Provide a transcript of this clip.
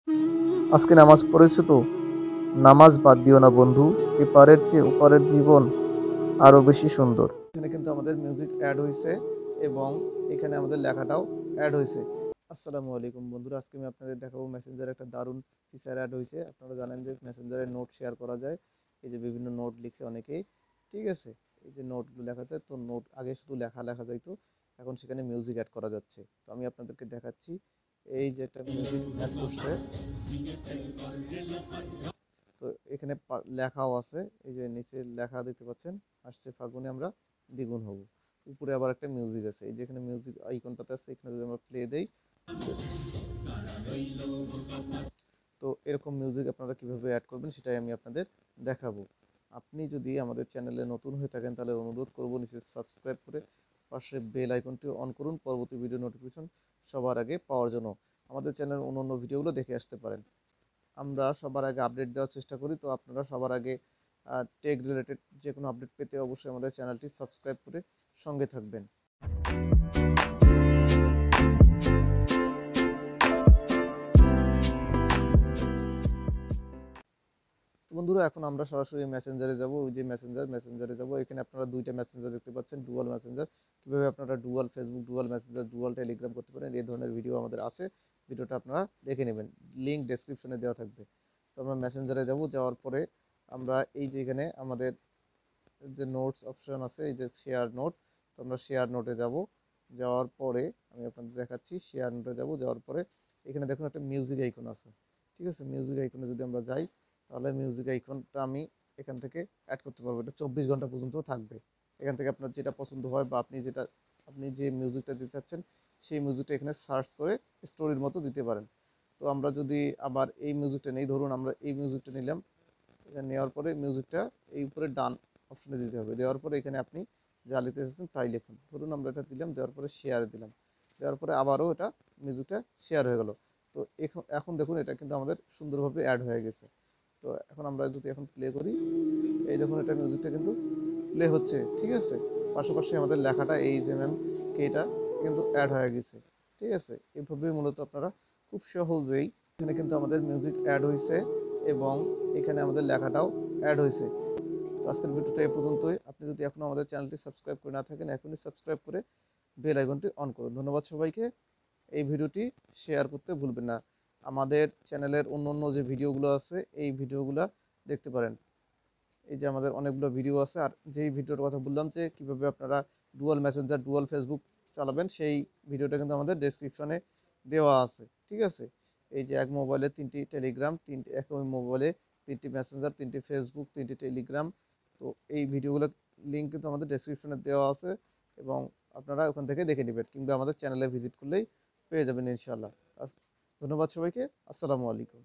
আজকে নামাজ পড়েছো তো? নামাজ বাদ দিও না বন্ধু, এপারের চেয়ে ওপারের জীবন আরো বেশি সুন্দর। এখানে কিন্তু আমাদের মিউজিক অ্যাড হয়েছে এবং এখানে আমাদের লেখাটাও অ্যাড হয়েছে। আসসালামু আলাইকুম বন্ধুরা, আজকে আমি আপনাদের দেখাবো মেসেঞ্জারে একটা দারুণ ফিচার অ্যাড হয়েছে। আপনারা জানেন যে মেসেঞ্জারে নোট শেয়ার করা যায়। এই যে বিভিন্ন নোট লিখছে অনেকেই, ঠিক আছে। এই যে নোটগুলো লেখা যায়, তো নোট আগে শুধু লেখা লেখা যাইতো, এখন সেখানে মিউজিক অ্যাড করা যাচ্ছে। তো আমি আপনাদেরকে দেখাচ্ছি। এই যে একটা মিউজিক অ্যাড করছে, তো এখানে লেখাও আছে। এই যে নিচে লেখা দেখতে পাচ্ছেন, আসছে ফাগুনে আমরা দ্বিগুণ হব। উপরে আবার একটা মিউজিক আছে, এই যে এখানে মিউজিক আইকনটাতে আছে, এখানে যদি আমরা প্লে দেই, তো এরকম মিউজিক আপনারা কিভাবে অ্যাড করবেন সেটাই আমি আপনাদের দেখাবো। আপনি যদি আমাদের চ্যানেলে নতুন হয়ে থাকেন তাহলে অনুরোধ করব নিচে সাবস্ক্রাইব করে পাশে বেল আইকনটি অন করুন, পরবর্তী ভিডিও নোটিফিকেশন সবার আগে পাওয়ার জন্য। আমাদের চ্যানেলের অন্য ভিডিওগুলো দেখে আসতে পারেন। আমরা সবার আগে আপডেট দেওয়ার চেষ্টা করি, তো আপনারা সবার আগে টেক রিলেটেড যে কোনো আপডেট পেতে অবশ্যই আমাদের চ্যানেলটি সাবস্ক্রাইব করে সঙ্গে থাকবেন। বন্ধুরা, এখন আমরা সরাসরি মেসেঞ্জারে যাব। ওই যে মেসেঞ্জারে যাব, এখানে আপনারা দুইটা মেসেঞ্জার দেখতে পাচ্ছেন, ডুয়াল মেসেঞ্জার। কিভাবে আপনারা dual Facebook, dual Messenger, dual Telegram করতে পারেন, এই ধরনের ভিডিও আমাদের আছে। ভিডিওটা আপনারা দেখে নেবেন, লিঙ্ক ডেসক্রিপশনে দেওয়া থাকবে। তো আমরা মেসেঞ্জারে যাব, যাওয়ার পরে আমরা এই যে এখানে আমাদের যে নোটস অপশন আছে, এই যে শেয়ার নোট, তো আমরা শেয়ার নোটে যাব। যাওয়ার পরে আমি আপনাদের দেখাচ্ছি, শেয়ার নোটে যাব, যাওয়ার পরে এখানে দেখুন একটা মিউজিক আইকন আছে, ঠিক আছে। মিউজিক আইকনে যদি আমরা যাই, তাহলে মিউজিক আইকনটা আমি এখান থেকে অ্যাড করতে পারবো। এটা 24 ঘন্টা পর্যন্ত থাকবে। এখান থেকে আপনার যেটা পছন্দ হয় বা আপনি যে মিউজিকটা দিতে চাচ্ছেন সেই মিউজিকটা এখানে সার্চ করে স্টোরির মতো দিতে পারেন। তো আমরা যদি আবার এই মিউজিকটা নেই, ধরুন আমরা এই মিউজিকটা নিলাম, এটা নেওয়ার পরে মিউজিকটা এই উপরে ডান অপশনে দিতে হবে। দেওয়ার পরে এখানে আপনি যা লিখতে চাচ্ছেন তাই লিখুন। ধরুন আমরা এটা দিলাম, দেওয়ার পরে শেয়ারে দিলাম, দেওয়ার পরে আবারও এটা মিউজিকটা শেয়ার হয়ে গেল। তো এখন দেখুন এটা কিন্তু আমাদের সুন্দরভাবে অ্যাড হয়ে গেছে। তো এখন আমরা যদি এখন প্লে করি, এই দেখুন এটা মিউজিকটা কিন্তু প্লে হচ্ছে, ঠিক আছে। পাশাপাশি আমাদের লেখাটা এই যে ম্যাম কে, এটা কিন্তু অ্যাড হয়ে গেছে, ঠিক আছে। এইভাবেই মূলত আপনারা খুব সহজেই, এখানে কিন্তু আমাদের মিউজিক অ্যাড হয়েছে এবং এখানে আমাদের লেখাটাও অ্যাড হয়েছে। তো আজকের ভিডিওটা এই পর্যন্তই। আপনি যদি এখনও আমাদের চ্যানেলটি সাবস্ক্রাইব করে না থাকেন, এখনই সাবস্ক্রাইব করে বেল আইকনটি অন করুন। ধন্যবাদ সবাইকে। এই ভিডিওটি শেয়ার করতে ভুলবেন না। আমাদের চ্যানেলের অন্য অন্য যে ভিডিওগুলো আছে, এই ভিডিওগুলো দেখতে পারেন। এই যে আমাদের অনেকগুলো ভিডিও আছে, আর যেই ভিডিওর কথা বললাম যে কীভাবে আপনারা ডুয়াল মেসেঞ্জার, ডুয়াল ফেসবুক চালাবেন, সেই ভিডিওটা কিন্তু আমাদের ডেসক্রিপশনে দেওয়া আছে, ঠিক আছে। এই যে এক মোবাইলে 3টি টেলিগ্রাম, এক মোবাইলে 3টি মেসেঞ্জার, 3টি ফেসবুক, 3টি টেলিগ্রাম। তো এই ভিডিওগুলোর লিঙ্ক কিন্তু আমাদের ডেসক্রিপশনে দেওয়া আছে এবং আপনারা ওখান থেকে দেখে নেবেন, কিংবা আমাদের চ্যানেলে ভিজিট করলেই পেয়ে যাবেন ইনশাআল্লাহ। ধন্যবাদ সবাইকে। আসসালামু আলাইকুম।